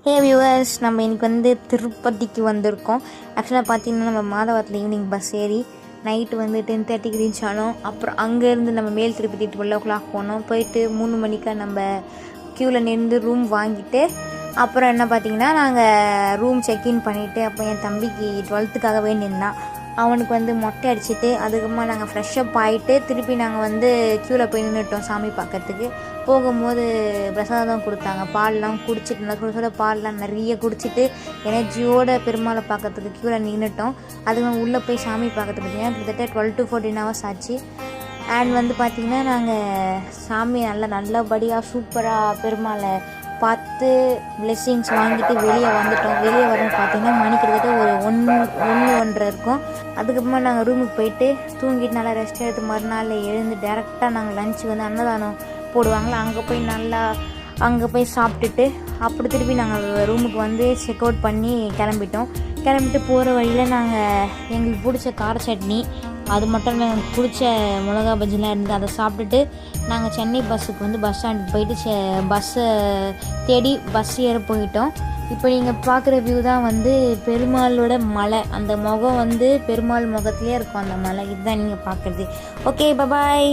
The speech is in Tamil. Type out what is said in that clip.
ஹே வியூவர்ஸ், நம்ம இன்றைக்கி வந்து திருப்பதிக்கு வந்திருக்கோம். ஆக்சுவலாக பார்த்தீங்கன்னா நம்ம மாதவரத்தில் ஈவினிங் பஸ் ஏறி நைட்டு வந்து 10:30க்கு ரீச் ஆனோம். அப்புறம் அங்கேருந்து நம்ம மேல் திருப்பதி 12 போனோம். போயிட்டு 3 மணிக்கு நம்ம க்யூவில் நின்று ரூம் வாங்கிட்டு அப்புறம் என்ன பார்த்திங்கன்னா நாங்கள் ரூம் செக்இன் பண்ணிவிட்டு அப்போ என் தம்பிக்கு 12க்காக வேண்டியிருந்தான். அவனுக்கு வந்து மொட்டை அடிச்சுட்டு அதுக்கப்புறமா நாங்கள் ஃப்ரெஷ்ஷப் ஆகிட்டு திருப்பி நாங்கள் வந்து க்யூவில் போய் நின்றுட்டோம் சாமி பார்க்கறதுக்கு. போகும்போது பிரசாதம் கொடுத்தாங்க. பால்லாம் குடிச்சிட்டு நல்லா சுட சுட பால்லாம் நிறைய குடிச்சிட்டு எனர்ஜியோட பெருமாளை பார்க்கறதுக்கு க்யூவில் நின்றுட்டோம். அதுக்கு உள்ளே போய் சாமி பார்க்கறதுக்கு பார்த்தீங்கன்னா கிட்டத்தட்ட 12 to 14 hours ஆச்சு. அண்ட் வந்து பார்த்திங்கன்னா நாங்கள் சாமி நல்லபடியாக சூப்பராக பெருமாளை பார்த்து பிளெஸ்ஸிங்ஸ் வாங்கிட்டு வெளியே வந்துட்டோம். வெளியே வரணும் பார்த்திங்கன்னா மணி கிட்டத்தட்ட ஒரு 1-1:30 இருக்கும். அதுக்கப்புறமா நாங்கள் ரூமுக்கு போயிட்டு தூங்கிட்டு நல்லா ரெஸ்ட் எடுத்து மறுநாள் எழுந்து டேரெக்டாக நாங்கள் லஞ்சுக்கு வந்து அன்னதானம் போடுவாங்களா அங்கே போய் சாப்பிட்டுட்டு அப்படி திருப்பி நாங்கள் ரூமுக்கு வந்து செக் அவுட் பண்ணி கிளம்பிட்டு போகிற வழியில் நாங்கள் எங்களுக்கு பிடிச்ச கார சட்னி அது மட்டும் இல்லை எனக்கு பிடிச்ச மிளகா பஜ்ஜிலாம் இருந்தது. அதை சாப்பிட்டுட்டு நாங்கள் சென்னை பஸ்ஸுக்கு வந்து பஸ் ஸ்டாண்டுக்கு போயிட்டு பஸ்ஸை தேடி பஸ் ஏற போயிட்டோம். இப்போ நீங்கள் பார்க்குற வியூ தான் வந்து பெருமாளோட மலை. அந்த முகம் வந்து பெருமாள் முகத்துலேயே இருக்கும் அந்த மலை. இதுதான் நீங்கள் பார்க்குறது. ஓகே, பாய்.